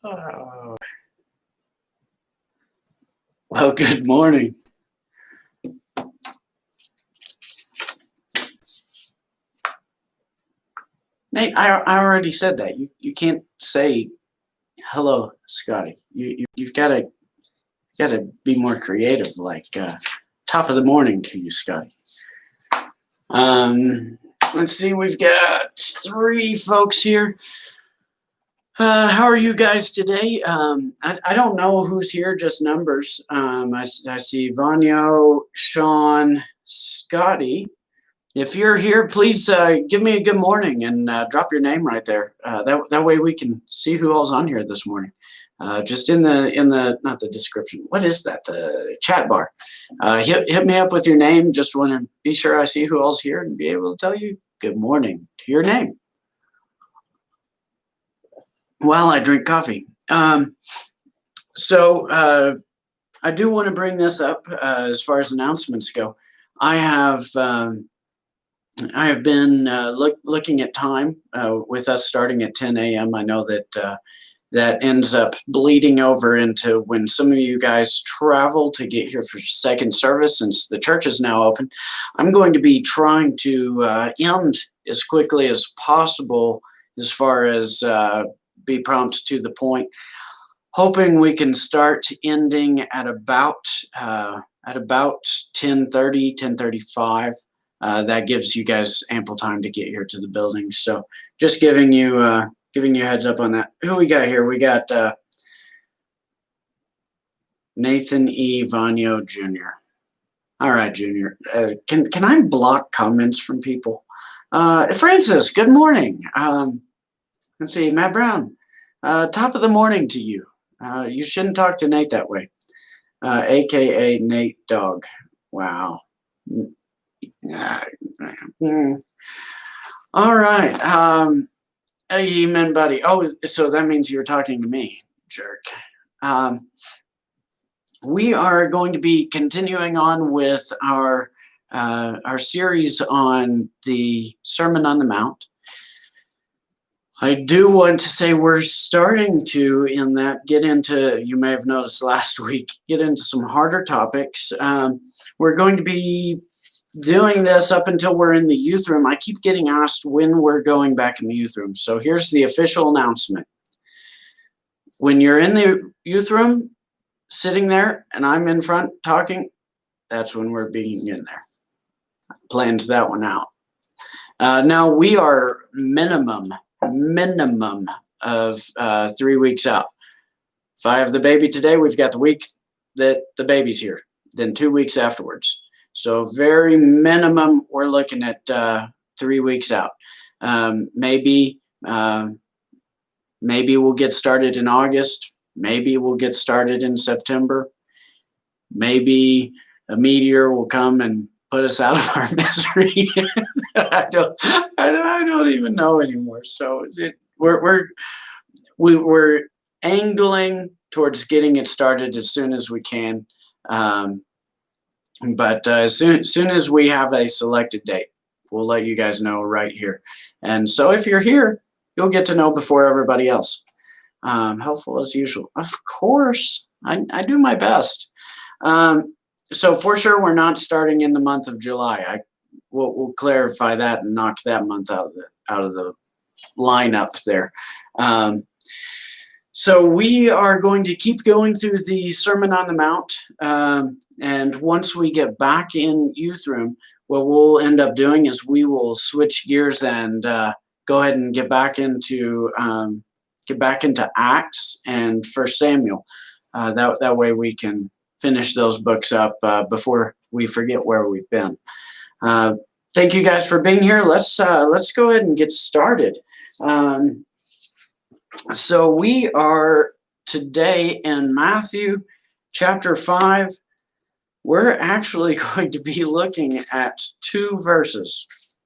Oh, well, good morning. Nate, I already said that. You can't say hello, Scotty. You've gotta be more creative, like top of the morning to you, Scotty. Um, let's see, we've got three folks here. How are you guys today? I don't know who's here, just numbers. I see Vanyo, Sean, Scotty. If you're here, please give me a good morning and drop your name right there. That way we can see who all's on here this morning. Just in the not the description. What is that? The chat bar. Hit me up with your name. Just want to be sure I see who all's here and be able to tell you good morning to your name while I drink coffee. So I do want to bring this up as far as announcements go. I have been looking at time with us starting at 10 a.m. I know that that ends up bleeding over into when some of you guys travel to get here for second service. Since the church is now open, I'm going to be trying to end as quickly as possible as far as be prompt to the point, hoping we can start ending at about 10:30, 10:35. That gives you guys ample time to get here to the building. So just giving you a heads up on that. Who we got here? We got Nathan E. Vanyo Jr. All right, Junior. Can I block comments from people? Francis, good morning. Let's see, Matt Brown. Top of the morning to you. You shouldn't talk to Nate that way. AKA Nate Dog. Wow. All right. Amen, buddy. Oh, so that means you're talking to me, jerk. We are going to be continuing on with our series on the Sermon on the Mount. I do want to say we're starting to, in that, get into, you may have noticed last week, get into some harder topics. We're going to be doing this up until we're in the youth room. I keep getting asked when we're going back in the youth room. So here's the official announcement. When you're in the youth room, sitting there, and I'm in front talking, that's when we're being in there. Planned that one out. Now we are minimum of 3 weeks out. If I have the baby today, we've got the week that the baby's here, then 2 weeks afterwards. So very minimum, we're looking at 3 weeks out. Maybe we'll get started in August. Maybe we'll get started in September. Maybe a meteor will come and put us out of our misery. I don't even know anymore. So we're angling towards getting it started as soon as we can. But as soon as we have a selected date, we'll let you guys know right here. And so if you're here, you'll get to know before everybody else. Helpful as usual. Of course, I do my best. So for sure, we're not starting in the month of July. We'll clarify that and knock that month out of the lineup there. So we are going to keep going through the Sermon on the Mount, and once we get back in youth room, what we'll end up doing is we will switch gears and go ahead and get back into Acts and First Samuel. That way we can finish those books up before we forget where we've been. Thank you guys for being here. Let's go ahead and get started. So we are today in Matthew chapter 5. We're actually going to be looking at two verses.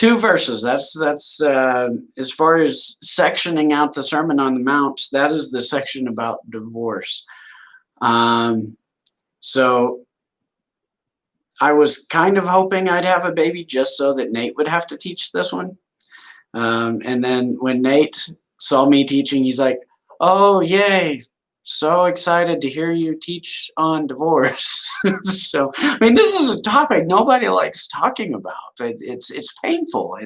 That's as far as sectioning out the Sermon on the Mount, that is the section about divorce. So I was kind of hoping I'd have a baby just so that Nate would have to teach this one. And then when Nate saw me teaching, he's like, Oh, yay. So excited to hear you teach on divorce. So, I mean, this is a topic nobody likes talking about. It's painful.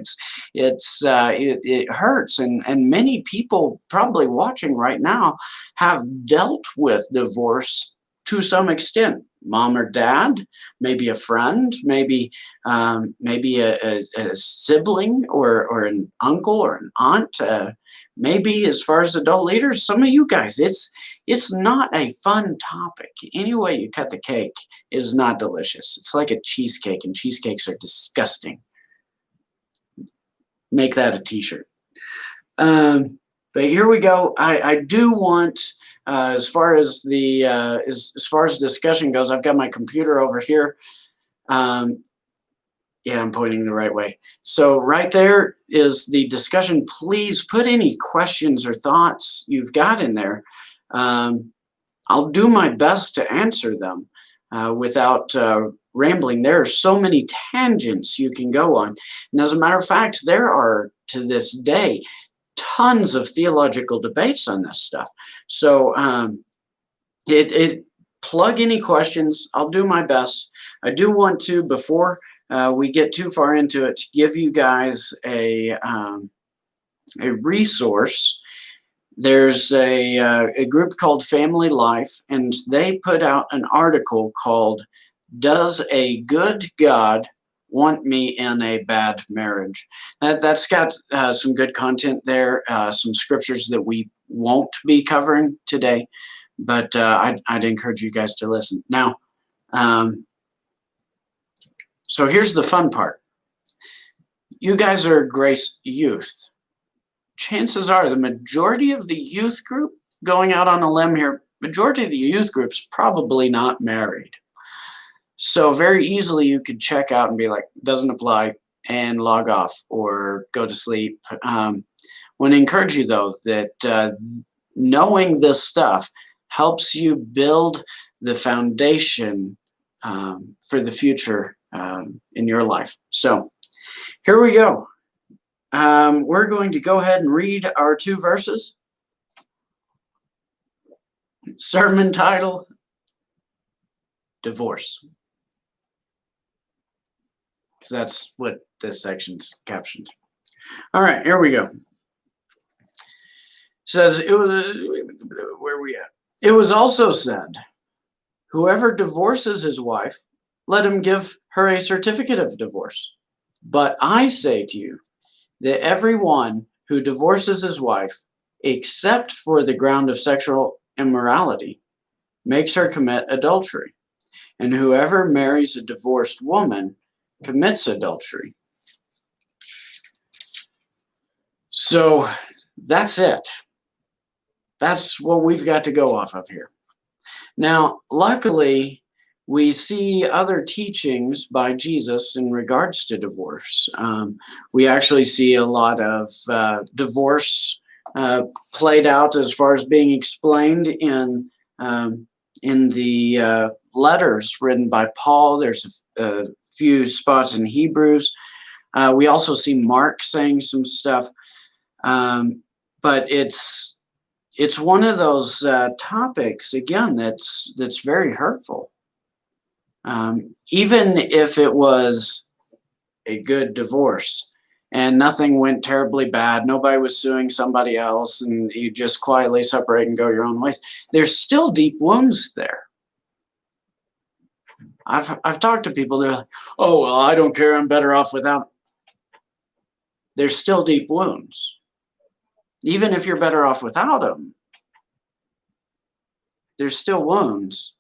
It hurts, and many people probably watching right now have dealt with divorce to some extent. Mom or dad, maybe a friend, maybe a sibling or an uncle or an aunt. Maybe as far as adult leaders, some of you guys, it's not a fun topic. Any way you cut the cake is not delicious. It's like a cheesecake, and cheesecakes are disgusting. Make that a t-shirt. Um, but here we go. I do want, as far as the as far as discussion goes, I've got my computer over here. Um, Yeah, I'm pointing the right way. So right there is the discussion. Please put any questions or thoughts you've got in there. Um, I'll do my best to answer them without rambling. There are so many tangents you can go on. And as a matter of fact, there are to this day tons of theological debates on this stuff. So it plug any questions. I'll do my best. I do want to, before we get too far into it, to give you guys a resource. There's a group called Family Life, and they put out an article called "Does a Good God Want Me in a Bad Marriage?" That's got some good content there, some scriptures that we won't be covering today, but I'd encourage you guys to listen. Now, so here's the fun part. You guys are Grace Youth. Chances are the majority of the youth group, going out on a limb here, majority of the youth group's probably not married. So very easily you could check out and be like, doesn't apply, and log off or go to sleep. Want to encourage you though that knowing this stuff helps you build the foundation for the future in your life. So here we go. We're going to go ahead and read our 2 verses. Sermon title, Divorce. Because that's what this section's captioned. All right, here we go. It says, where are we at? It was also said, whoever divorces his wife, let him give her a certificate of divorce. But I say to you, that everyone who divorces his wife, except for the ground of sexual immorality, makes her commit adultery. And whoever marries a divorced woman commits adultery. So that's it. That's what we've got to go off of here. Now, luckily, we see other teachings by Jesus in regards to divorce. We actually see a lot of divorce played out as far as being explained in the letters written by Paul. There's a few spots in Hebrews. We also see Mark saying some stuff, but it's one of those topics again that's very hurtful. Even if it was a good divorce and nothing went terribly bad, nobody was suing somebody else, and you just quietly separate and go your own ways, there's still deep wounds there. I've talked to people, they're like, oh, well, I don't care, I'm better off without. There's still deep wounds. Even if you're better off without them, there's still wounds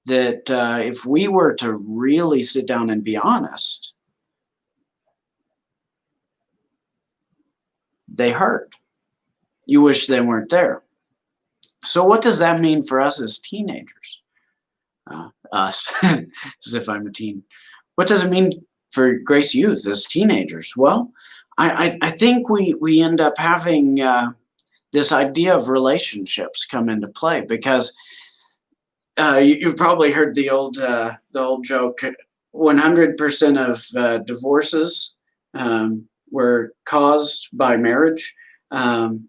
that if we were to really sit down and be honest, they hurt. You wish they weren't there. So what does that mean for us as teenagers? Us, as if I'm a teen. What does it mean for Grace Youth as teenagers? Well, I think we end up having this idea of relationships come into play, because you've probably heard the old joke: 100% of divorces were caused by marriage, and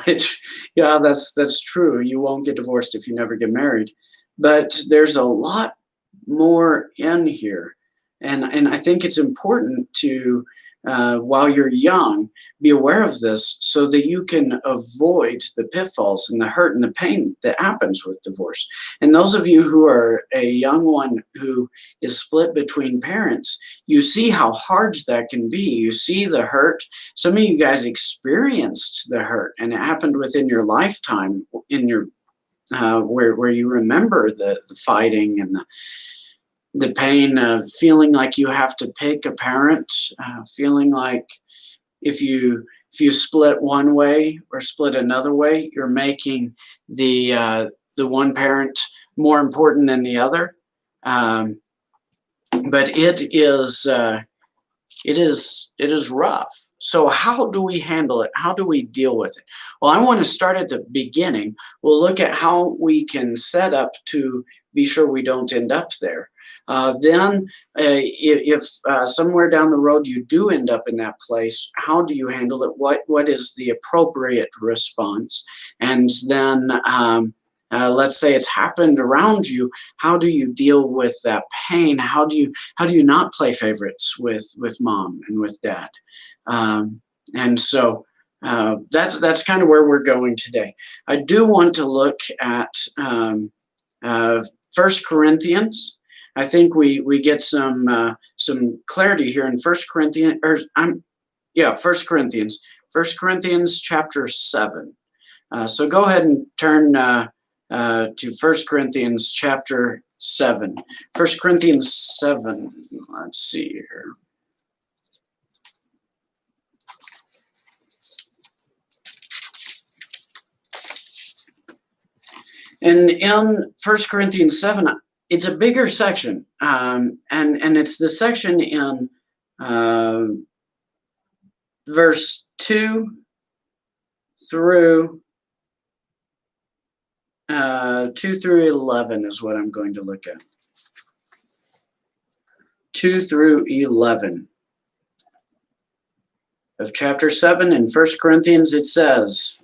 which, yeah, that's true. You won't get divorced if you never get married. But there's a lot more in here. And I think it's important to, while you're young, be aware of this so that you can avoid the pitfalls and the hurt and the pain that happens with divorce. And those of you who are a young one who is split between parents, you see how hard that can be. You see the hurt. Some of you guys experienced the hurt, and it happened within your lifetime, in your where you remember the fighting and the pain of feeling like you have to pick a parent, feeling like if you split one way or split another way, you're making the one parent more important than the other. Um, but it is rough. So how do we handle it? How do we deal with it? Well, I want to start at the beginning. We'll look at how we can set up to be sure we don't end up there. Then, if somewhere down the road you do end up in that place, how do you handle it? What is the appropriate response? And then, let's say it's happened around you. How do you deal with that pain? How do you not play favorites with mom and with dad? And so that's kind of where we're going today. I do want to look at 1 Corinthians. I think we get some clarity here in 1 Corinthians, or yeah, 1 Corinthians, 1 Corinthians chapter 7. So go ahead and turn to 1 Corinthians chapter 7. 1 Corinthians 7. Let's see here. And in 1 Corinthians 7, it's a bigger section, and it's the section in verse 2 through 11 is what I'm going to look at. 2 through 11 of chapter 7 in 1 Corinthians, it says,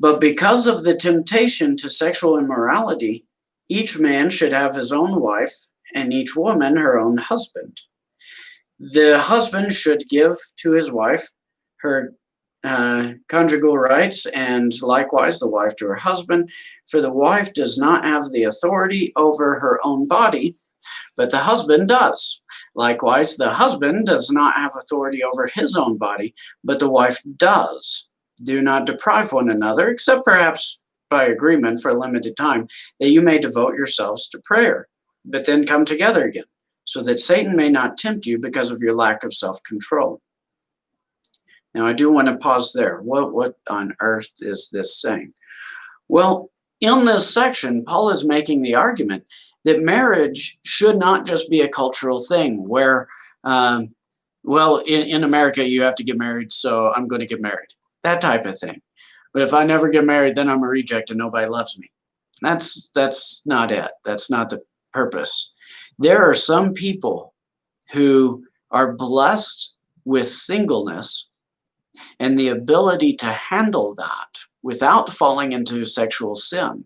"But because of the temptation to sexual immorality, each man should have his own wife, and each woman her own husband. The husband should give to his wife her conjugal rights, and likewise the wife to her husband. For the wife does not have the authority over her own body, but the husband does. Likewise, the husband does not have authority over his own body, but the wife does. Do not deprive one another, except perhaps by agreement for a limited time, that you may devote yourselves to prayer, but then come together again, so that Satan may not tempt you because of your lack of self-control." Now, I do want to pause there. What on earth is this saying? Well, in this section, Paul is making the argument that marriage should not just be a cultural thing where, well, in America, you have to get married, so I'm going to get married. That type of thing. But if I never get married, then I'm a reject and nobody loves me. That's not it. That's not the purpose. There are some people who are blessed with singleness and the ability to handle that without falling into sexual sin.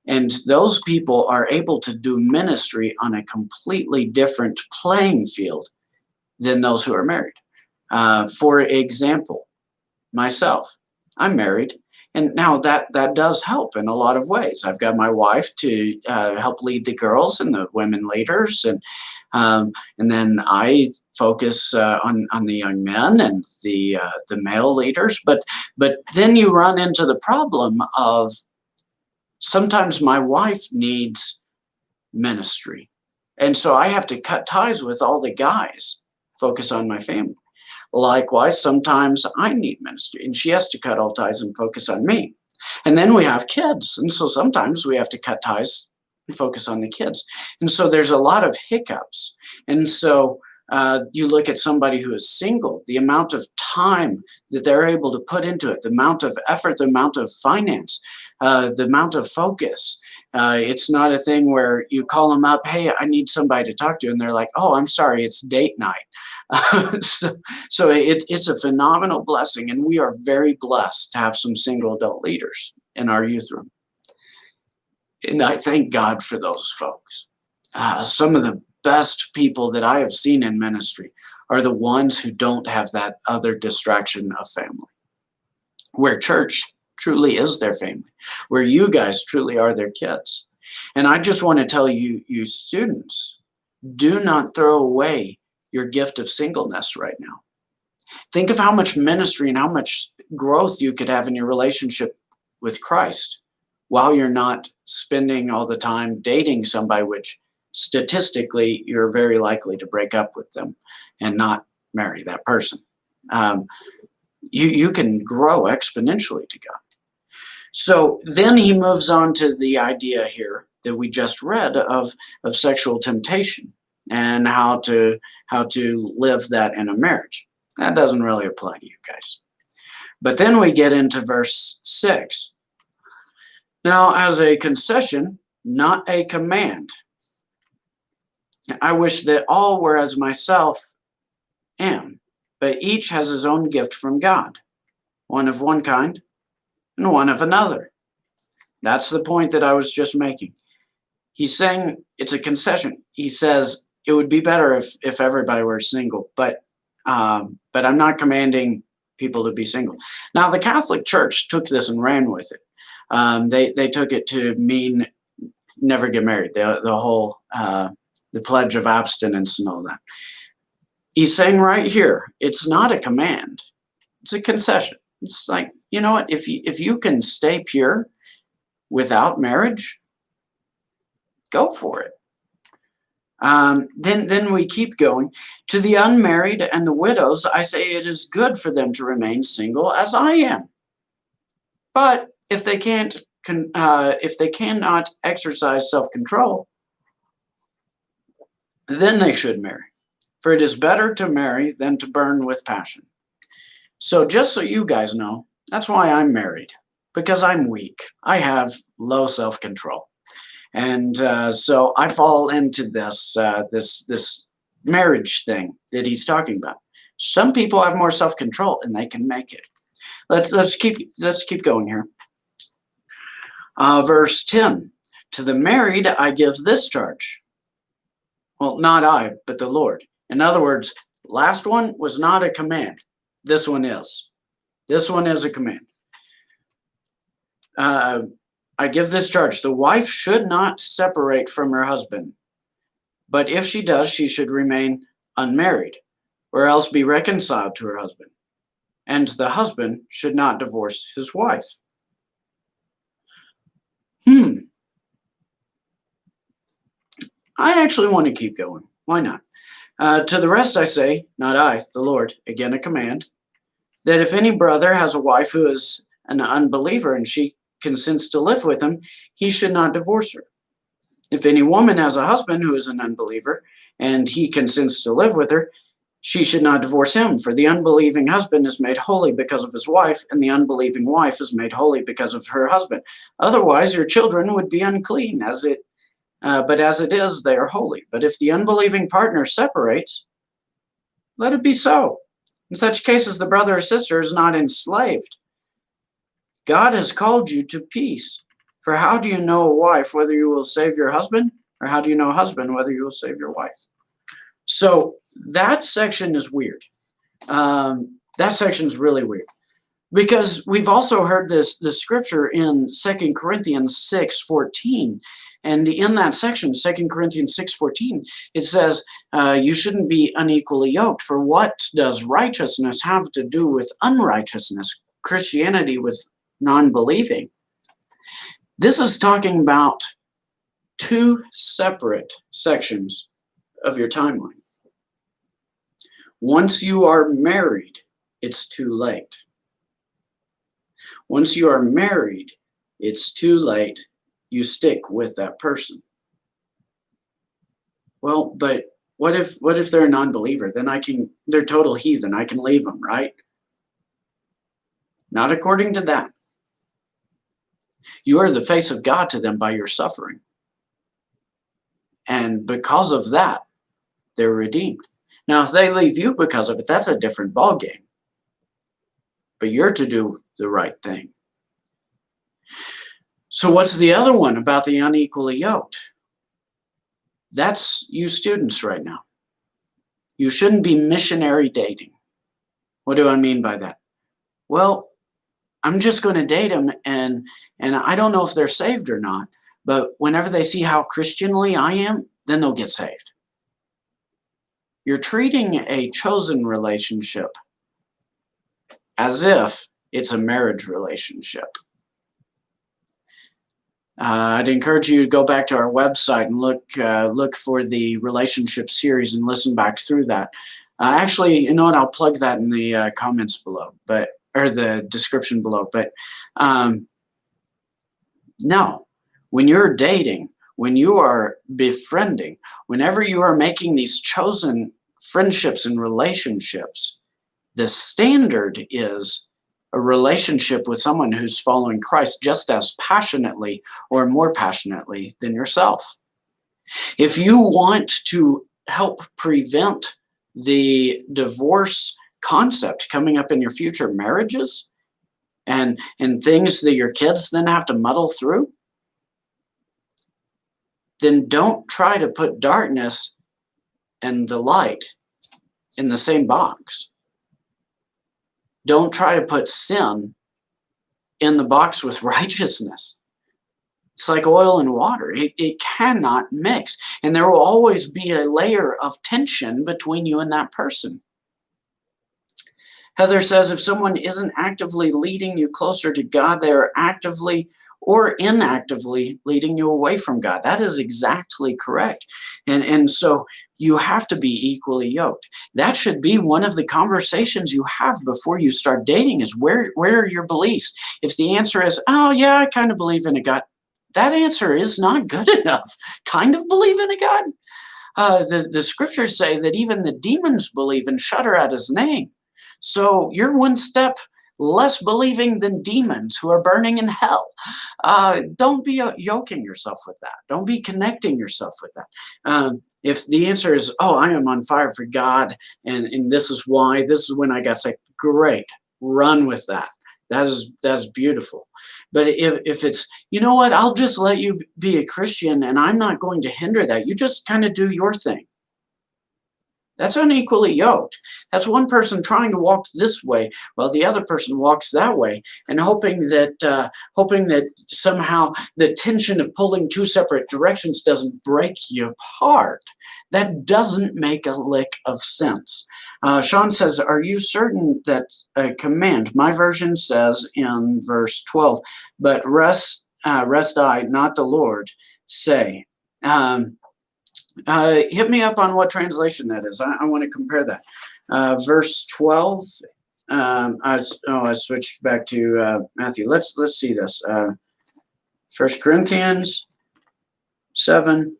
And those people are able to do ministry on a completely different playing field than those who are married. For example, myself, I'm married, and now that does help in a lot of ways. I've got my wife to help lead the girls and the women leaders, and then I focus on the young men and the male leaders. But then you run into the problem of sometimes my wife needs ministry, and so I have to cut ties with all the guys, focus on my family. Likewise, sometimes I need ministry, and she has to cut all ties and focus on me. And then we have kids, and so sometimes we have to cut ties and focus on the kids. And so there's a lot of hiccups. And so You look at somebody who is single, the amount of time that they're able to put into it, the amount of effort, the amount of finance, the amount of focus. It's not a thing where you call them up, hey, I need somebody to talk to, and they're like, oh, I'm sorry, it's date night. It's a phenomenal blessing, and we are very blessed to have some single adult leaders in our youth room. And I thank God for those folks. Some of the best people that I have seen in ministry are the ones who don't have that other distraction of family, where church truly is their family, where you guys truly are their kids. And I just want to tell you, you students, do not throw away your gift of singleness right now. Think of how much ministry and how much growth you could have in your relationship with Christ while you're not spending all the time dating somebody, which statistically you're very likely to break up with them and not marry that person. You can grow exponentially to God. So then he moves on to the idea here that we just read of sexual temptation and how to live that in a marriage. That doesn't really apply to you guys. But then we get into verse 6. Now, as a concession, not a command, I wish that all were as myself am, but each has his own gift from God, one of one kind and one of another. That's the point that I was just making. He's saying it's a concession. He says it would be better if everybody were single, but I'm not commanding people to be single. Now, the Catholic Church took this and ran with it. They took it to mean never get married. The whole the pledge of abstinence and all that. He's saying right here, it's not a command. It's a concession. It's like, you know what? If you can stay pure without marriage, go for it. Then we keep going. To the unmarried and the widows, I say it is good for them to remain single as I am. But if they cannot exercise self-control, then they should marry. For it is better to marry than to burn with passion. So just so you guys know, that's why I'm married, because I'm weak. I have low self-control. And so I fall into this marriage thing that he's talking about. Some people have more self-control and they can make it. Let's keep going here. Verse 10. To the married I give this charge. Well, not I, but the Lord. In other words, last one was not a command. This one is. This one is a command. I give this charge. The wife should not separate from her husband, but if she does, she should remain unmarried, or else be reconciled to her husband. And the husband should not divorce his wife. I actually want to keep going. Why not? To the rest I say, not I, the Lord, again a command, that if any brother has a wife who is an unbeliever and she consents to live with him, he should not divorce her. If any woman has a husband who is an unbeliever and he consents to live with her, she should not divorce him, for the unbelieving husband is made holy because of his wife, and the unbelieving wife is made holy because of her husband. Otherwise, your children would be unclean, but as it is, they are holy. But if the unbelieving partner separates, let it be so. In such cases, the brother or sister is not enslaved. God has called you to peace. For how do you know a wife whether you will save your husband? Or how do you know a husband whether you will save your wife? So that section is weird. That section is really weird. Because we've also heard the scripture in 2 Corinthians 6:14. And in that section, 2 Corinthians 6:14, it says, you shouldn't be unequally yoked. For what does righteousness have to do with unrighteousness? Christianity with non-believing. This is talking about two separate sections of your timeline. Once you are married, it's too late. Once you are married, it's too late. You stick with that person. Well, but what if they're a non-believer? Then they're total heathen. I can leave them, right? Not according to that. You are the face of God to them by your suffering. And because of that, they're redeemed. Now, if they leave you because of it, that's a different ballgame. But you're to do the right thing. So what's the other one about the unequally yoked? That's you students right now. You shouldn't be missionary dating. What do I mean by that? Well, I'm just going to date them, and I don't know if they're saved or not, but whenever they see how Christianly I am, then they'll get saved. You're treating a chosen relationship as if it's a marriage relationship. I'd encourage you to go back to our website and look for the relationship series and listen back through that. Actually, you know what? I'll plug that in the comments below, or the description below. But no, when you're dating, when you are befriending, whenever you are making these chosen friendships and relationships, the standard is a relationship with someone who's following Christ just as passionately or more passionately than yourself. If you want to help prevent the divorce concept coming up in your future marriages and things that your kids then have to muddle through, then don't try to put darkness and the light in the same box. Don't try to put sin in the box with righteousness. It's like oil and water. It cannot mix. And there will always be a layer of tension between you and that person. Heather says, if someone isn't actively leading you closer to God, they are actively or inactively leading you away from God. That is exactly correct. And so you have to be equally yoked. That should be one of the conversations you have before you start dating is where are your beliefs? If the answer is, oh yeah, I kind of believe in a God, that answer is not good enough. Kind of believe in a God? The scriptures say that even the demons believe and shudder at his name. So you're one step less believing than demons who are burning in hell. Don't be yoking yourself with that. Don't be connecting yourself with that. If the answer is, oh, I am on fire for God, and this is why, this is when I got saved, great. Run with that. That's beautiful. But if it's, you know what, I'll just let you be a Christian and I'm not going to hinder that. You just kind of do your thing. That's unequally yoked. That's one person trying to walk this way while the other person walks that way, and hoping that somehow the tension of pulling two separate directions doesn't break you apart. That doesn't make a lick of sense. Sean says, are you certain that a command, my version says in verse 12, but rest I, not the Lord, say. Hit me up on what translation that is. I want to compare that. Verse 12. I switched back to Matthew. Let's see this. 1 Corinthians 7:12.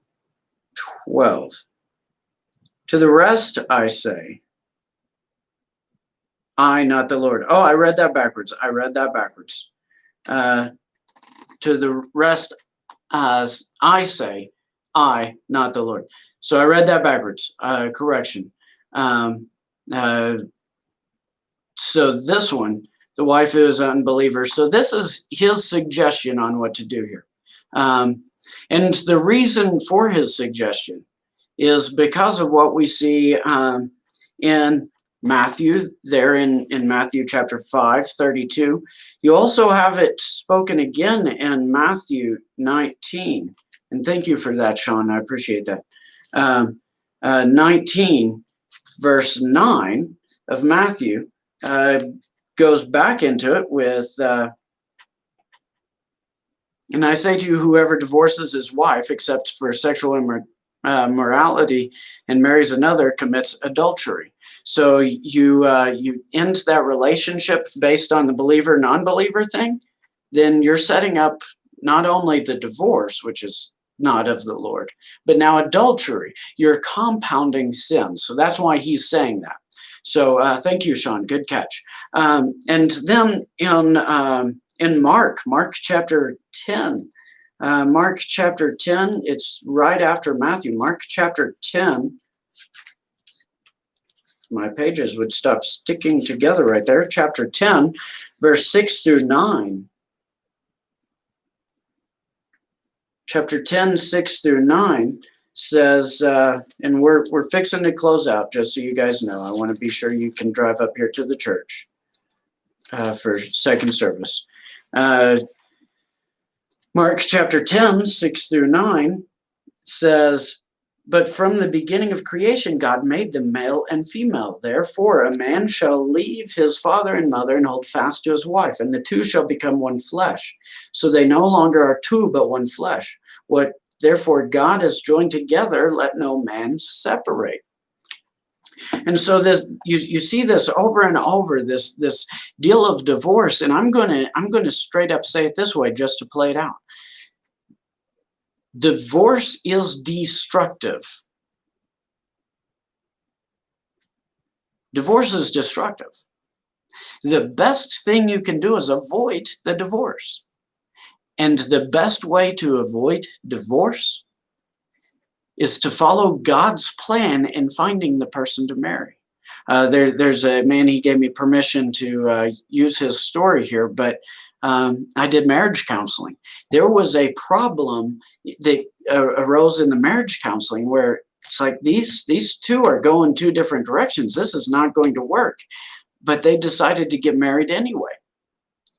To the rest I say, I, not the Lord. Oh, I read that backwards. To the rest as I say, I, not the Lord. So I read that backwards. Correction. So this one, the wife is an unbeliever. So this is his suggestion on what to do here. And the reason for his suggestion is because of what we see in Matthew, there in Matthew chapter 5:32. You also have it spoken again in Matthew 19. And thank you for that, Sean. I appreciate that. 19, verse 9 of Matthew goes back into it with, and I say to you, whoever divorces his wife except for sexual immorality and marries another commits adultery. So you end that relationship based on the believer-non-believer thing, then you're setting up not only the divorce, which is not of the Lord. But now adultery, you're compounding sin. So that's why he's saying that. So thank you, Sean. Good catch. And then in Mark chapter 10, Mark chapter 10, it's right after Matthew. Mark chapter 10, my pages would stop sticking together right there. Chapter 10, verse 6 through 9. Chapter 10, 6 through 9 says, and we're fixing to close out, just so you guys know. I want to be sure you can drive up here to the church for second service. Mark chapter 10, 6 through 9 says, but from the beginning of creation, God made them male and female. Therefore, a man shall leave his father and mother and hold fast to his wife, and the two shall become one flesh. So they no longer are two, but one flesh. What therefore God has joined together, let no man separate. And so this, you see this over and over, this deal of divorce. And I'm going to straight up say it this way, just to play it out. Divorce is destructive. Divorce is destructive. The best thing you can do is avoid the divorce. And the best way to avoid divorce is to follow God's plan in finding the person to marry. There's a man, he gave me permission to use his story here, but I did marriage counseling. There was a problem that arose in the marriage counseling where it's like these two are going two different directions. This is not going to work. But they decided to get married anyway.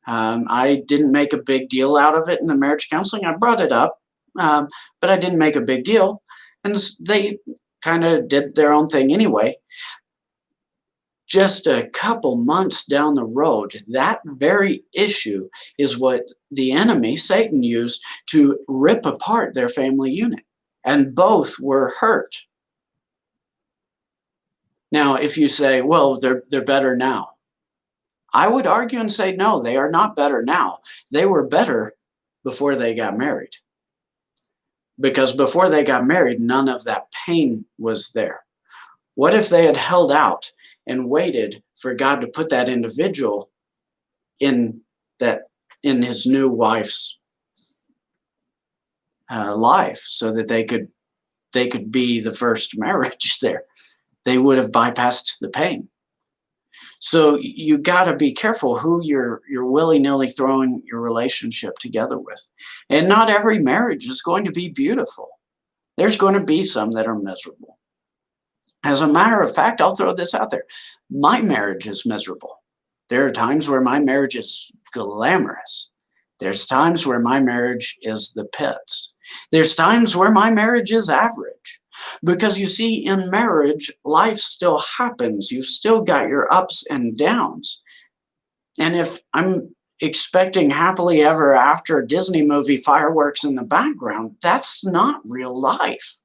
I didn't make a big deal out of it in the marriage counseling. I brought it up, but I didn't make a big deal. And they kind of did their own thing anyway. Just a couple months down the road, that very issue is what the enemy, Satan, used to rip apart their family unit. And both were hurt. Now, if you say, well, they're better now. I would argue and say, no, they are not better now. They were better before they got married. Because before they got married, none of that pain was there. What if they had held out and waited for God to put that individual in his new wife's life, so that they could be the first marriage there? They would have bypassed the pain. So you got to be careful who you're willy-nilly throwing your relationship together with. And not every marriage is going to be beautiful. There's going to be some that are miserable. As a matter of fact, I'll throw this out there. My marriage is miserable. There are times where my marriage is glamorous. There's times where my marriage is the pits. There's times where my marriage is average. Because you see, in marriage, life still happens. You've still got your ups and downs. And if I'm expecting happily ever after Disney movie fireworks in the background, that's not real life.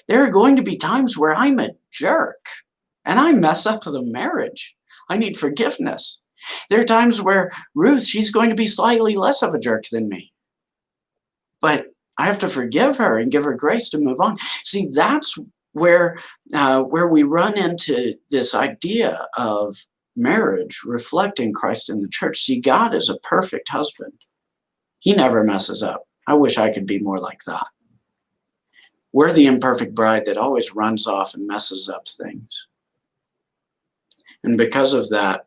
There are going to be times where I'm a jerk and I mess up the marriage. I need forgiveness. There are times where Ruth, she's going to be slightly less of a jerk than me. But I have to forgive her and give her grace to move on. See, that's where we run into this idea of marriage reflecting Christ in the church. See, God is a perfect husband. He never messes up. I wish I could be more like that. We're the imperfect bride that always runs off and messes up things. And because of that,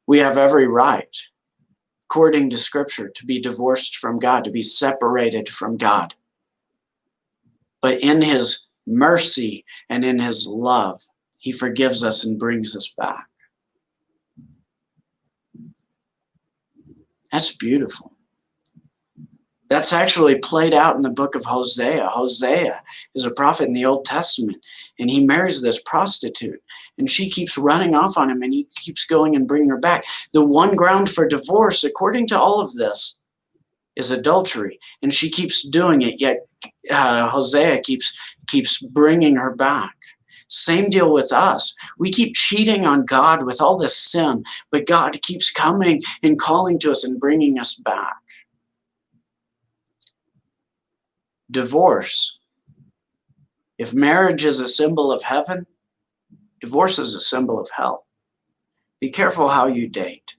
we have every right, according to Scripture, to be divorced from God, to be separated from God. But in His mercy and in His love, He forgives us and brings us back. That's beautiful. That's actually played out in the book of Hosea. Hosea is a prophet in the Old Testament, and he marries this prostitute, and she keeps running off on him, and he keeps going and bringing her back. The one ground for divorce, according to all of this, is adultery, and she keeps doing it, yet Hosea keeps bringing her back. Same deal with us. We keep cheating on God with all this sin, but God keeps coming and calling to us and bringing us back. divorce. If marriage is a symbol of heaven, divorce is a symbol of hell. Be careful how you date.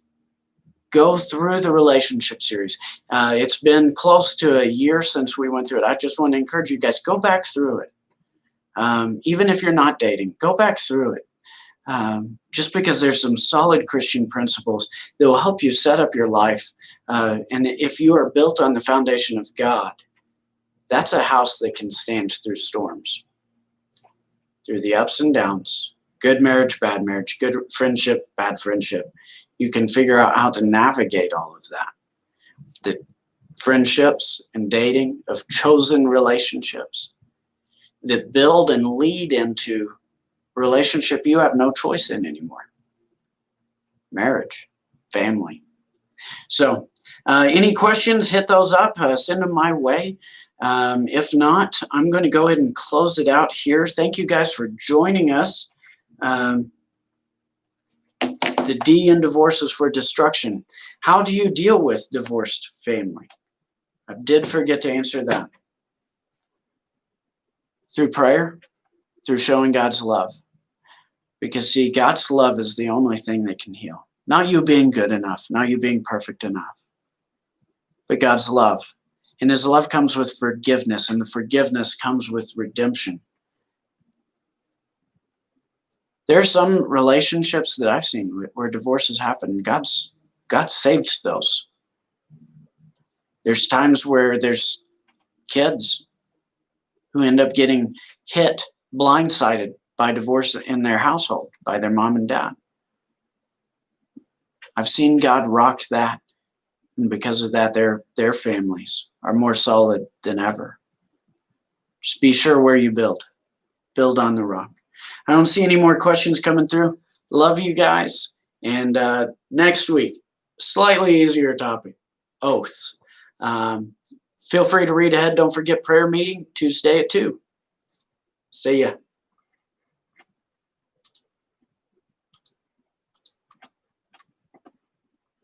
Go through the relationship series. It's been close to a year since we went through it. I just want to encourage you guys, go back through it. Even if you're not dating, go back through it. Just because there's some solid Christian principles that will help you set up your life. And if you are built on the foundation of God, that's a house that can stand through storms, through the ups and downs, good marriage, good friendship, bad friendship. You can figure out how to navigate all of that. The friendships and dating of chosen relationships that build and lead into relationship you have no choice in anymore. Marriage, family. So any questions, hit those up, send them my way. If not, I'm going to go ahead and close it out here. Thank you guys for joining us. The D in divorce is for destruction. How do you deal with divorced family? I did forget to answer that. Through prayer, through showing God's love. Because see, God's love is the only thing that can heal. Not you being good enough, not you being perfect enough, but God's love. And his love comes with forgiveness, and the forgiveness comes with redemption. There are some relationships that I've seen where divorces happen. God saved those. There's times where there's kids who end up getting hit, blindsided by divorce in their household, by their mom and dad. I've seen God rock that. And because of that, their families are more solid than ever. Just be sure where you build. Build on the rock. I don't see any more questions coming through. Love you guys. And next week, slightly easier topic, oaths. Feel free to read ahead. Don't forget prayer meeting Tuesday at 2. See ya.